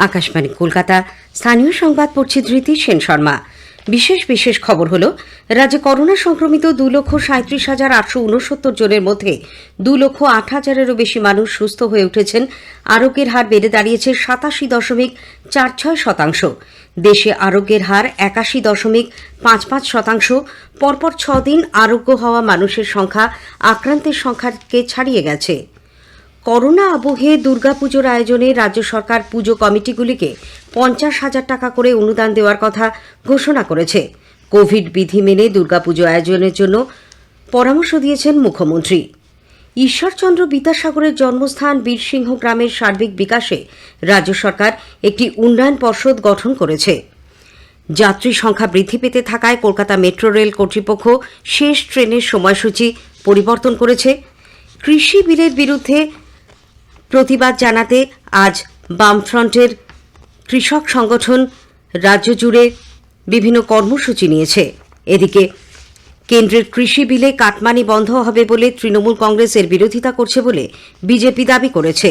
আকাশবাণী কলকাতা। স্থানীয় সংবাদ পড়ছি ধৃতি সেন শর্মা। বিশেষ খবর হল, রাজ্যে করোনা সংক্রমিত 2,37,869 জনের মধ্যে 2,08,000-এরও বেশি মানুষ সুস্থ হয়ে উঠেছেন। আরোগ্যের হার বেড়ে দাঁড়িয়েছে 87.46%। দেশে আরোগ্যের হার 81.55%। পরপর 6 দিন আরোগ্য হওয়া মানুষের সংখ্যা আক্রান্তের সংখ্যাকে ছাড়িয়ে গেছে। করোনা আবহে দুর্গাপুজোর আয়োজনে রাজ্য সরকার পুজো কমিটিগুলিকে 50,000 টাকা করে অনুদান দেওয়ার কথা ঘোষণা করেছে। কোভিড বিধি মেনে দুর্গাপুজো আয়োজনের জন্য পরামর্শ দিয়েছেন মুখ্যমন্ত্রী। ঈশ্বরচন্দ্র বিদ্যাসাগরের জন্মস্থান বীরসিংহ গ্রামের সার্বিক বিকাশে রাজ্য সরকার একটি উন্নয়ন পর্ষদ গঠন করেছে। যাত্রী সংখ্যা বৃদ্ধি পেতে থাকায় কলকাতা মেট্রো রেল কর্তৃপক্ষ শেষ ট্রেনের সময়সূচি পরিবর্তন করেছে। কৃষি বিলের বিরুদ্ধে প্রতিবাদ জানাতে আজ বামফ্রন্টের কৃষক সংগঠন রাজ্য জুড়ে বিভিন্ন কর্মসূচি নিয়েছে। এদিকে কেন্দ্রের কৃষি বিলে কাটমানি বন্ধ হবে বলে তৃণমূল কংগ্রেসের বিরোধিতা করছে বলে বিজেপি দাবি করেছে।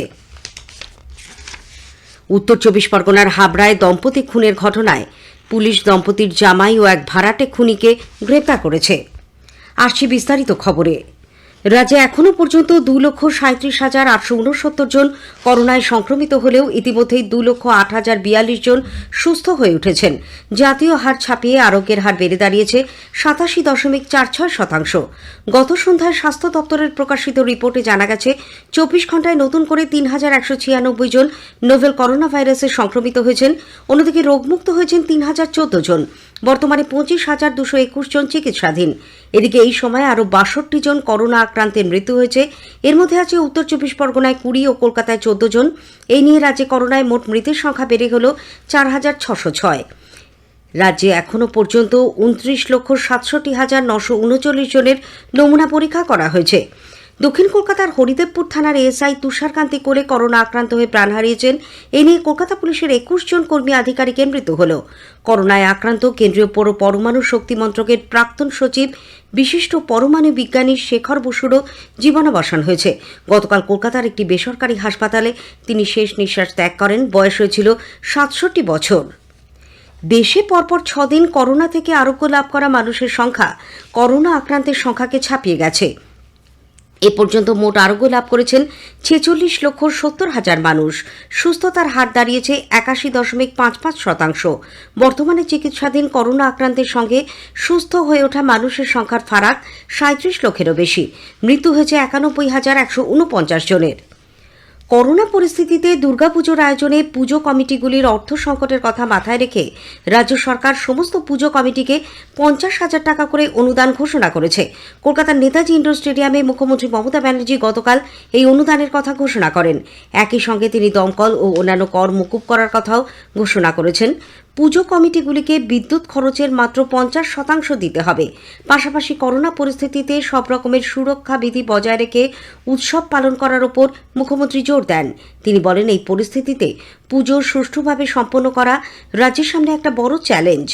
উত্তর 24 পরগনার হাবড়ায় দম্পতি খুনের ঘটনায় পুলিশ দম্পতির জামাই ও এক ভাড়াটে খুনিকে গ্রেপ্তার করেছে। আসছি বিস্তারিত খবরে। রাজ্যে এখনও পর্যন্ত 2,37,869 জন করোনায় সংক্রমিত হলেও ইতিমধ্যেই 2,08,042 জন সুস্থ হয়ে উঠেছেন। জাতীয় হার ছাপিয়ে আরোগ্যের হার বেড়ে দাঁড়িয়েছে 87.46%। গত সন্ধ্যায় স্বাস্থ্য দপ্তরের প্রকাশিত রিপোর্টে জানা গেছে 24 ঘণ্টায় নতুন করে 3,196 জন নোভেল করোনা ভাইরাসে সংক্রমিত হয়েছেন। অন্যদিকে রোগমুক্ত হয়েছেন 3,014 জন। বর্তমানে 25,221 জন চিকিৎসাধীন। এদিকে এই সময় আরও 62 জন করোনা আক্রান্তের মৃত্যু হয়েছে। এর মধ্যে আছে উত্তর 24 পরগনায় 20 ও কলকাতায় 14 জন। এই নিয়ে রাজ্যে করোনায় মোট মৃতের সংখ্যা বেড়ে হল 4,606। রাজ্যে এখনও পর্যন্ত 29,67,939 জনের নমুনা পরীক্ষা করা হয়েছে। দক্ষিণ কলকাতার হরিদেবপুর থানার এএসআই তুষারকান্তি কোলে করোনা আক্রান্ত হয়ে প্রাণ হারিয়েছেন। এ নিয়ে কলকাতা পুলিশের 21 জন কর্মী আধিকারিকের মৃত্যু হল। করোনায় আক্রান্ত কেন্দ্রীয় পরমাণু শক্তি মন্ত্রকের প্রাক্তন সচিব বিশিষ্ট পরমাণু বিজ্ঞানী শেখর বসুরও জীবনাবসান হয়েছে। গতকাল কলকাতার একটি বেসরকারি হাসপাতালে তিনি শেষ নিঃশ্বাস ত্যাগ করেন। বয়স হয়েছিল 67 বছর। দেশে পরপর 6 দিন করোনা থেকে আরোগ্য লাভ করা মানুষের সংখ্যা করোনা আক্রান্তের সংখ্যাকে ছাপিয়ে গেছে। এ পর্যন্ত মোট আরোগ্য লাভ করেছেন 46,70,000 মানুষ। সুস্থতার হার দাঁড়িয়েছে 81.55%। বর্তমানে চিকিৎসাধীন করোনা আক্রান্তের সঙ্গে সুস্থ হয়ে ওঠা মানুষের সংখ্যার ফারাক 37 লক্ষেরও বেশি। মৃত্যু হয়েছে 91,149 জনের। করোনা পরিস্থিতিতে দুর্গাপুজোর আয়োজনে পুজো কমিটিগুলির অর্থ সংকটের কথা মাথায় রেখে রাজ্য সরকার সমস্ত পুজো কমিটিকে 50,000 টাকা করে অনুদান ঘোষণা করেছে। কলকাতার নেতাজি ইন্ডোর স্টেডিয়ামে মুখ্যমন্ত্রী মমতা ব্যানার্জি গতকাল এই অনুদানের কথা ঘোষণা করেন। একই সঙ্গে তিনি দমকল ও অন্যান্য কর মকুব করার কথাও ঘোষণা করেছেন। পুজো কমিটিগুলিকে বিদ্যুৎ খরচের মাত্র 50% দিতে হবে। পাশাপাশি করোনা পরিস্থিতিতে সব রকমের সুরক্ষা বিধি বজায় রেখে উৎসব পালন করার ওপর মুখ্যমন্ত্রী জোর দেন। তিনি বলেন, এই পরিস্থিতিতে পুজো সুষ্ঠুভাবে সম্পন্ন করা রাজ্যের সামনে একটা বড় চ্যালেঞ্জ।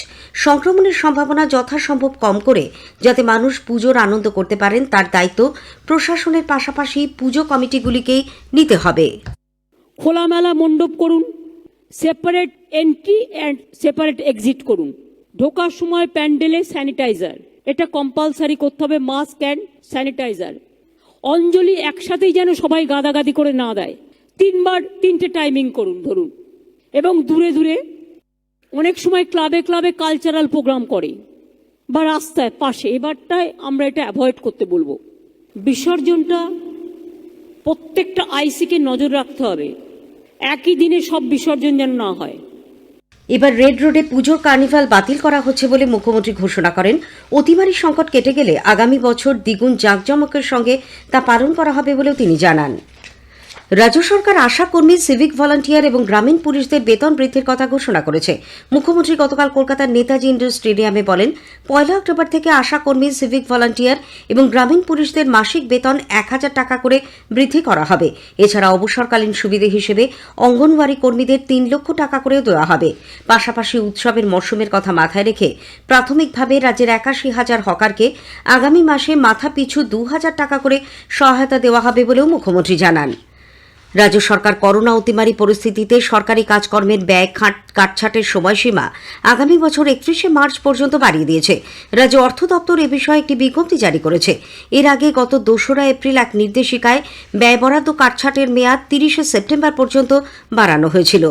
সংক্রমণের সম্ভাবনা যথাসম্ভব কম করে যাতে মানুষ পুজোর আনন্দ করতে পারেন তার দায়িত্ব প্রশাসনের পাশাপাশি পুজো কমিটিগুলিকেই নিতে হবে। খোলামেলা মণ্ডপ করুন, separate entry and separate exit করুন। ঢোকার সময় প্যান্ডেলে স্যানিটাইজার, এটা কম্পালসারি করতে হবে। Mask and sanitiser. অঞ্জলি একসাথেই যেন সবাই গাদাগাদি করে না দেয়। 3 বার 3টে টাইমিং করুন ধরুন। এবং দূরে দূরে অনেক সময় ক্লাবে ক্লাবে কালচারাল প্রোগ্রাম করে বা রাস্তায় পাশে, এবারটায় আমরা এটা অ্যাভয়েড করতে বলবো। বিসর্জনটা প্রত্যেকটা আইসিকে নজর রাখতে হবে, একই দিনে সব বিসর্জন যেন না হয়। এবার রেড রোডে পুজোর কার্নিভাল বাতিল করা হচ্ছে বলে মুখ্যমন্ত্রী ঘোষণা করেন। অতিমারী সংকট কেটে গেলে আগামী বছর দ্বিগুণ জাঁকজমকের সঙ্গে তা পালন করা হবে বলেও তিনি জানান। রাজ্য সরকার আশা কর্মী, সিভিক ভলান্টিয়ার এবং গ্রামীণ পুলিশদের বেতন বৃদ্ধির কথা ঘোষণা করেছে। মুখ্যমন্ত্রী গতকাল কলকাতার নেতাজি ইন্ডোর স্টেডিয়ামে বলেন, 1 অক্টোবর থেকে আশা কর্মী, সিভিক ভলান্টিয়ার এবং গ্রামীণ পুলিশদের মাসিক বেতন 1,000 টাকা করে বৃদ্ধি করা হবে। এছাড়া অবসরকালীন সুবিধে হিসেবে অঙ্গনওয়াড়ি কর্মীদের 3 লক্ষ টাকা করে দেওয়া হবে। পাশাপাশি উৎসবের মরশুমের কথা মাথায় রেখে প্রাথমিকভাবে রাজ্যের 81,000 হকারকে আগামী মাসে মাথা পিছু 2,000 টাকা করে সহায়তা দেওয়া হবে বলেও মুখ্যমন্ত্রী জানান। রাজ্য সরকার করোনা অতিমারি পরিস্থিতিতে সরকারি কাজকর্মের ব্যয় কাটছাটের সময়সীমা আগামী বছর 31শে মার্চ পর্যন্ত বাড়িয়ে দিয়েছে। রাজ্য অর্থ দপ্তর এ বিষয়ে একটি বিজ্ঞপ্তি জারি করেছে। এর আগে গত 2রা এপ্রিল এক নির্দেশিকায় ব্যয় বরাদ্দ কাটছাটের মেয়াদ 30শে সেপ্টেম্বর পর্যন্ত বাড়ানো হয়েছিল।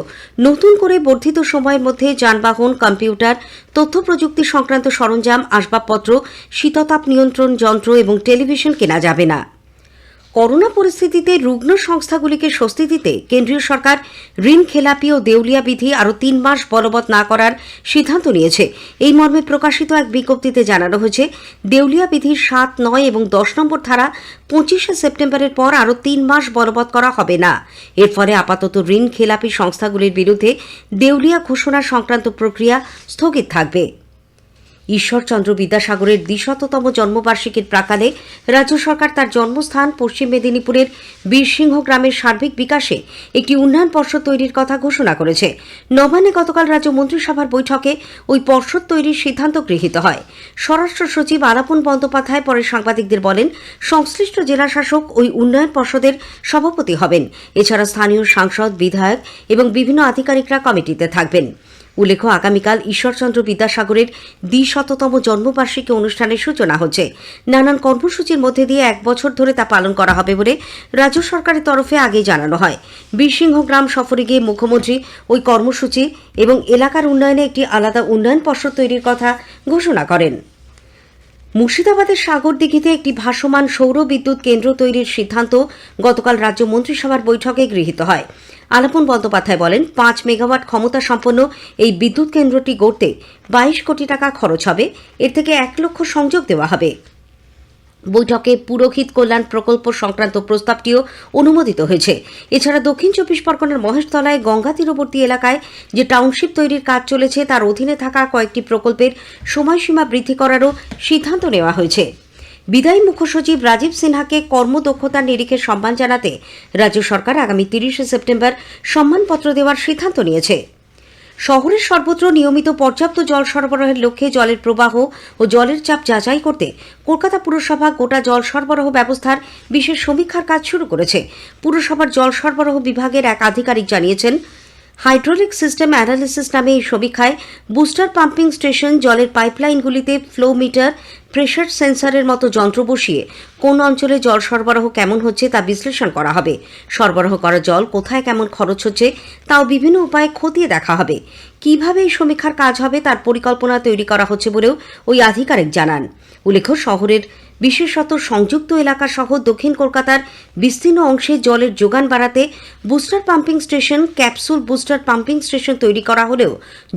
নতুন করে বর্ধিত সময়ের মধ্যে যানবাহন, কম্পিউটার, তথ্য প্রযুক্তি সংক্রান্ত সরঞ্জাম, আসবাবপত্র, শীততাপ নিয়ন্ত্রণ যন্ত্র এবং টেলিভিশন কেনা যাবে না। করোনা পরিস্থিতিতে রুগ্ন সংস্থাগুলিকে স্বস্তি দিতে কেন্দ্রীয় সরকার ঋণ খেলাপি ও দেউলিয়া বিধি আরও 3 মাস বলবৎ না করার সিদ্ধান্ত নিয়েছে। এই মর্মে প্রকাশিত এক বিজ্ঞপ্তিতে জানানো হয়েছে, দেউলিয়া বিধির 7, 9 এবং 10 নম্বর ধারা 25শে সেপ্টেম্বরের পর আরও 3 মাস বলবৎ করা হবে না। এর ফলে আপাতত ঋণ খেলাপি সংস্থাগুলির বিরুদ্ধে দেউলিয়া ঘোষণা সংক্রান্ত প্রক্রিয়া স্থগিত থাকবে। ঈশ্বরচন্দ্র বিদ্যাসাগরের 200তম জন্মবার্ষিকীর প্রাকালে রাজ্য সরকার তার জন্মস্থান পশ্চিম মেদিনীপুরের বীরসিংহ গ্রামের সার্বিক বিকাশে একটি উন্নয়ন পর্ষদ তৈরির কথা ঘোষণা করেছে। নবান্নে গতকাল রাজ্য মন্ত্রিসভার বৈঠকে ওই পর্ষদ তৈরির সিদ্ধান্ত গৃহীত হয়। স্বরাষ্ট্র সচিব আলাপন বন্দ্যোপাধ্যায় পরে সাংবাদিকদের বলেন, সংশ্লিষ্ট জেলাশাসক ওই উন্নয়ন পর্ষদের সভাপতি হবেন। এছাড়া স্থানীয় সাংসদ, বিধায়ক এবং বিভিন্ন আধিকারিকরা কমিটিতে থাকবেন। উল্লেখ্য, আগামীকাল ঈশ্বরচন্দ্র বিদ্যাসাগরের 200তম জন্মবার্ষিকী অনুষ্ঠানের সূচনা হচ্ছে। নানান কর্মসূচির মধ্যে দিয়ে 1 বছর ধরে তা পালন করা হবে বলে রাজ্য সরকারের তরফে আগেই জানানো হয়। বীরসিংহ গ্রাম সফরে গিয়ে মুখ্যমন্ত্রী ওই কর্মসূচি এবং এলাকার উন্নয়নে একটি আলাদা উন্নয়ন পর্ষদ তৈরির কথা ঘোষণা করেন। মুর্শিদাবাদের সাগরদিঘিতে একটি ভাসমান সৌর বিদ্যুৎ কেন্দ্র তৈরির সিদ্ধান্ত গতকাল রাজ্য মন্ত্রিসভার বৈঠকে গৃহীত হয়। আলাপন বন্দ্যোপাধ্যায় বলেন, 5 মেগাওয়াট ক্ষমতা সম্পন্ন এই বিদ্যুৎ কেন্দ্রটি গড়তে 22 কোটি টাকা খরচ হবে। এর থেকে 1 লক্ষ সংযোগ দেওয়া হবে। বৈঠকে পুরোহিত কল্যাণ প্রকল্প সংক্রান্ত প্রস্তাবটিও অনুমোদিত হয়েছে। এছাড়া দক্ষিণ 24 পরগনার মহেশতলায় গঙ্গা তীরবর্তী এলাকায় যে টাউনশিপ তৈরির কাজ চলেছে তার অধীনে থাকা কয়েকটি প্রকল্পের সময়সীমা বৃদ্ধি করারও সিদ্ধান্ত নেওয়া হয়েছে। বিদায়ী মুখ্য সচিব রাজীব সিনহাকে কর্মদক্ষতার নিরিখে সম্মান জানাতে রাজ্য সরকার আগামী 30শে সেপ্টেম্বর সম্মানপত্র দেওয়ার সিদ্ধান্ত নিয়েছে। শহরের সর্বত্র নিয়মিত পর্যাপ্ত জল সরবরাহের লক্ষ্যে জলের প্রবাহ ও জলের চাপ যাচাই করতে কলকাতা পুরসভা গোটা জল সরবরাহ ব্যবস্থার বিশেষ সমীক্ষার কাজ শুরু করেছে। পুরসভার জল সরবরাহ বিভাগের এক আধিকারিক জানিয়েছেন, হাইড্রোলিক সিস্টেম অ্যানালিসিস নামে এই সমীক্ষায় বুস্টার পাম্পিং স্টেশন, জলের পাইপলাইনগুলিতে ফ্লো মিটার, প্রেশার সেন্সরের মতো যন্ত্র বসিয়ে কোন অঞ্চলে জল সরবরাহ কেমন হচ্ছে তা বিশ্লেষণ করা হবে। সরবরাহ করা জল কোথায় কেমন খরচ হচ্ছে তাও বিভিন্ন উপায়ে খতিয়ে দেখা হবে। কিভাবে এই সমীক্ষার কাজ হবে তার পরিকল্পনা তৈরি করা হচ্ছে বলেও ওই আধিকারিক জানান। উল্লেখ্য, শহরের বিশেষত সংযুক্ত এলাকা সহ দক্ষিণ কলকাতার বিস্তীর্ণ অংশে জলের যোগান বাড়াতে booster pumping station, capsule booster pumping station তৈরি করা হলেও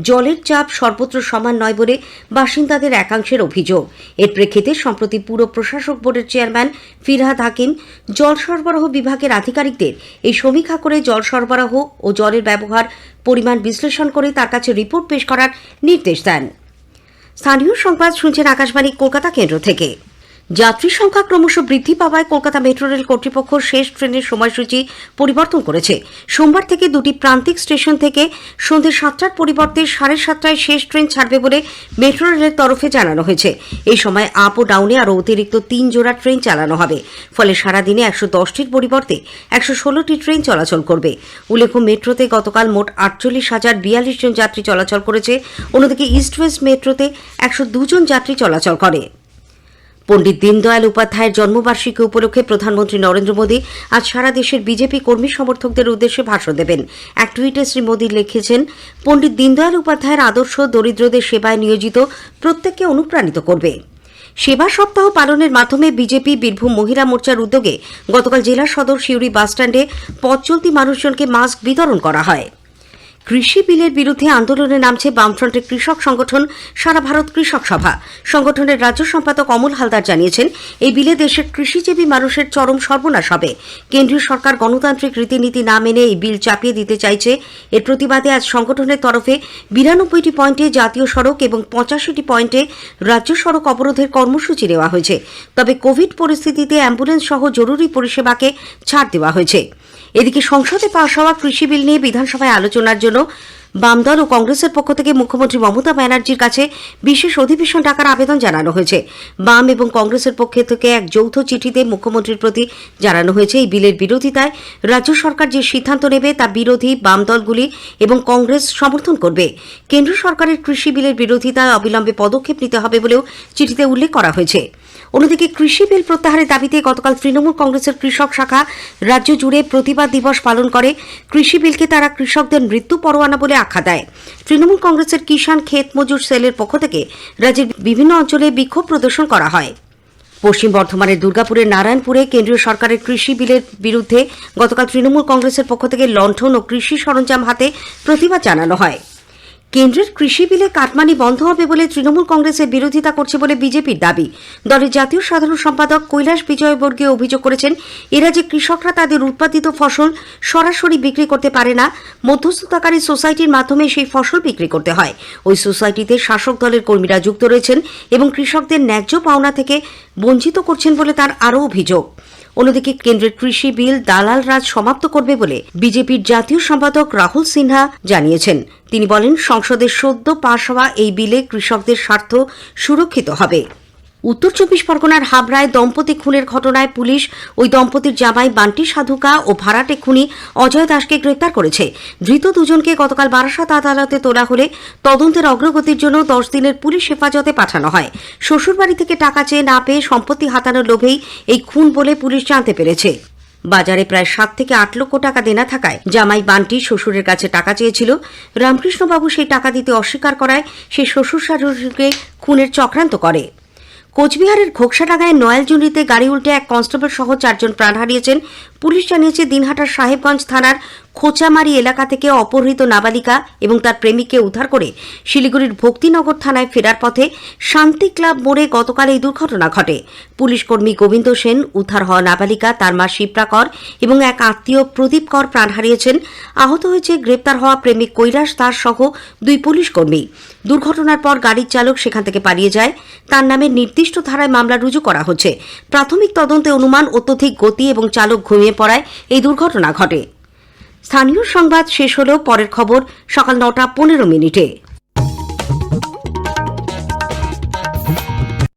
জলের চাপ সর্বত্র সমান নয় বলে বাসিন্দাদের একাংশের অভিযোগ। এর প্রেক্ষিতে সম্প্রতি পুর প্রশাসক বোর্ডের চেয়ারম্যান ফিরহাদ হাকিম জল সরবরাহ বিভাগের আধিকারিকদের এই সমীক্ষা করে জল সরবরাহ ও জলের ব্যবহার পরিমাণ বিশ্লেষণ করে তার কাছে রিপোর্ট পেশ করার নির্দেশ দেন। স্থানীয় সংবাদ শুনছেন আকাশবাণী কলকাতা কেন্দ্র থেকে। যাত্রী সংখ্যা ক্রমশ বৃদ্ধি পাওয়ায় কলকাতা মেট্রো রেল কর্তৃপক্ষ শেষ ট্রেনের সময়সূচি পরিবর্তন করেছে। সোমবার থেকে 2টি প্রান্তিক স্টেশন থেকে সন্ধ্যে 7টার পরিবর্তে 7:30টায় শেষ ট্রেন ছাড়বে বলে মেট্রো রেলের তরফে জানানো হয়েছে। এই সময় আপ ও ডাউনে আরও অতিরিক্ত 3 জোড়া ট্রেন চালানো হবে। ফলে সারাদিনে 110টির পরিবর্তে 116টি ট্রেন চলাচল করবে। উল্লেখ্য, মেট্রোতে গতকাল মোট 48,042 জন যাত্রী চলাচল করেছে। অন্যদিকে ইস্ট ওয়েস্ট মেট্রোতে 102 জন যাত্রী চলাচল করে। পণ্ডিত দীনদয়াল উপাধ্যায়ের জন্মবার্ষিকী উপলক্ষে প্রধানমন্ত্রী নরেন্দ্র মোদী আজ সারা দেশের বিজেপি কর্মী সমর্থকদের উদ্দেশ্যে ভাষণ দেবেন। এক টুইটে শ্রী মোদী লিখেছেন, পণ্ডিত দীনদয়াল উপাধ্যায়ের আদর্শ দরিদ্রদের সেবায় নিয়োজিত প্রত্যেককে অনুপ্রাণিত করবে। সেবা সপ্তাহ পালনের মাধ্যমে বিজেপি বীরভূম মহিলা মোর্চার উদ্যোগে গতকাল জেলা সদর সিউড়ি বাসস্ট্যান্ডে পথ চলতি মানুষজনকে মাস্ক বিতরণ করা হয়। কৃষি বিলের বিরুদ্ধে আন্দোলনে নামছে বামফ্রন্টের কৃষক সংগঠন সারা ভারত কৃষক সভা। সংগঠনের রাজ্য সম্পাদক অমল হালদার জানিয়েছেন, এই বিলে দেশের কৃষিজীবী মানুষের চরম সর্বনাশ হবে। কেন্দ্রীয় সরকার গণতান্ত্রিক রীতিনীতি না মেনে এই বিল চাপিয়ে দিতে চাইছে। এর প্রতিবাদে আজ সংগঠনের তরফে 92টি পয়েন্টে জাতীয় সড়ক এবং 85টি পয়েন্টে রাজ্য সড়ক অবরোধের কর্মসূচি নেওয়া হয়েছে। তবে কোভিড পরিস্থিতিতে অ্যাম্বুলেন্স সহ জরুরি পরিষেবাকে ছাড় দেওয়া হয়েছে। এদিকে সংসদে পাশ হওয়া কৃষি বিল নিয়ে বিধানসভায় আলোচনার জন্য বামদল ও কংগ্রেসের পক্ষ থেকে মুখ্যমন্ত্রী মমতা ব্যানার্জির কাছে বিশেষ অধিবেশন ডাকার আবেদন জানানো হয়েছে। বাম এবং কংগ্রেসের পক্ষ থেকে এক যৌথ চিঠিতে মুখ্যমন্ত্রীর প্রতি জানানো হয়েছে এই বিলের বিরোধিতায় রাজ্য সরকার যে সিদ্ধান্ত নেবে তা বিরোধী বাম দলগুলি এবং কংগ্রেস সমর্থন করবে। কেন্দ্র সরকারের কৃষি বিলের বিরোধিতায় অবিলম্বে পদক্ষেপ নিতে হবে বলেও চিঠিতে উল্লেখ করা হয়েছে। অন্যদিকে কৃষি বিল প্রত্যাহারের দাবিতে গতকাল তৃণমূল কংগ্রেসের কৃষক শাখা রাজ্য জুড়ে প্রতিবাদ দিবস পালন করে। কৃষি বিলকে তারা কৃষকদের মৃত্যু পরোয়ানা বলে আখ্যা দেয়। তৃণমূল কংগ্রেসের কিষাণ ক্ষেত মজুর সেলের পক্ষ থেকে রাজ্যের বিভিন্ন অঞ্চলে বিক্ষোভ প্রদর্শন করা হয়। পশ্চিম বর্ধমানের দুর্গাপুরের নারায়ণপুরে কেন্দ্রীয় সরকারের কৃষি বিলের বিরুদ্ধে গতকাল তৃণমূল কংগ্রেসের পক্ষ থেকে লণ্ঠন ও কৃষি সরঞ্জাম হাতে প্রতিবাদ জানানো হয়। কেন্দ্রের কৃষি বিলে কাটমানি বন্ধ হবে বলে তৃণমূল কংগ্রেসের বিরোধিতা করছে বলে বিজেপির দাবি। দলের জাতীয় সাধারণ সম্পাদক কৈলাস বিজয়বর্গীয় অভিযোগ করেছেন, এরা যে কৃষকরা তাদের উৎপাদিত ফসল সরাসরি বিক্রি করতে পারে না, মধ্যস্থতাকারী সোসাইটির মাধ্যমে সেই ফসল বিক্রি করতে হয়। ওই সোসাইটিতে শাসক দলের কর্মীরা যুক্ত রয়েছেন এবং কৃষকদের ন্যায্য পাওনা থেকে বঞ্চিত করছেন বলে তার আরও অভিযোগ। অন্যদিকে কেন্দ্রের কৃষি বিল দালাল রাজ সমাপ্ত করবে বলে বিজেপির জাতীয় সম্পাদক রাহুল সিনহা জানিয়েছেন। তিনি বলেন, সংসদে সদ্য পাশ হওয়া এই বিলে কৃষকদের স্বার্থ সুরক্ষিত হবে। উত্তর চব্বিশ পরগনার হাবড়ায় দম্পতি খুনের ঘটনায় পুলিশ ওই দম্পতির জামাই বান্টি সাধুকা ও ভাড়াটে খুনি অজয় দাসকে গ্রেপ্তার করেছে। ধৃত দুজনকে গতকাল বারাসাত আদালতে তোলা হলে তদন্তের অগ্রগতির জন্য 10 দিনের পুলিশ হেফাজতে পাঠানো হয়। শ্বশুরবাড়ি থেকে টাকা চেয়ে না পেয়ে সম্পত্তি হাতানোর লোভেই এই খুন বলে পুলিশ জানতে পেরেছে। বাজারে প্রায় 7 থেকে 8 লক্ষ টাকা দেনা থাকায় জামাই বান্টি শ্বশুরের কাছে টাকা চেয়েছিল। রামকৃষ্ণবাবু সেই টাকা দিতে অস্বীকার করায় সে শ্বশুর শাশুড়িকে খুনের চক্রান্ত করে। কোচবিহারের ঘোকসাডাঙ্গায় নয়ালজুন্ডিতে গাড়ি উল্টে এক কনস্টেবল সহ 4 জন প্রাণ হারিয়েছেন। পুলিশ জানিয়েছে, দিনহাটার সাহেবগঞ্জ থানার খোঁচামারি এলাকা থেকে অপহৃত নাবালিকা এবং তার প্রেমিককে উদ্ধার করে শিলিগুড়ির ভক্তিনগর থানায় ফেরার পথে শান্তি ক্লাব মোড়ে গতকাল এই দুর্ঘটনা ঘটে। পুলিশ কর্মী গোবিন্দ সেন, উদ্ধার হওয়া নাবালিকা, তার মা শিপ্রা কর এবং এক আত্মীয় প্রদীপ কর প্রাণ হারিয়েছেন। আহত হয়েছে গ্রেপ্তার হওয়া প্রেমিক কৈলাস দাস সহ 2 পুলিশ কর্মী। দুর্ঘটনার পর গাড়ির চালক সেখান থেকে পালিয়ে যায়। তার নামে নির্দিষ্ট ধারায় মামলা রুজু করা হচ্ছে। প্রাথমিক তদন্তে অনুমান অত্যধিক গতি এবং চালক ঘুমিয়ে পড়ায় এই দুর্ঘটনা ঘটে। স্থানীয় সংবাদ শেষ হলেও পরের খবর সকাল 9টা 15 মিনিটে।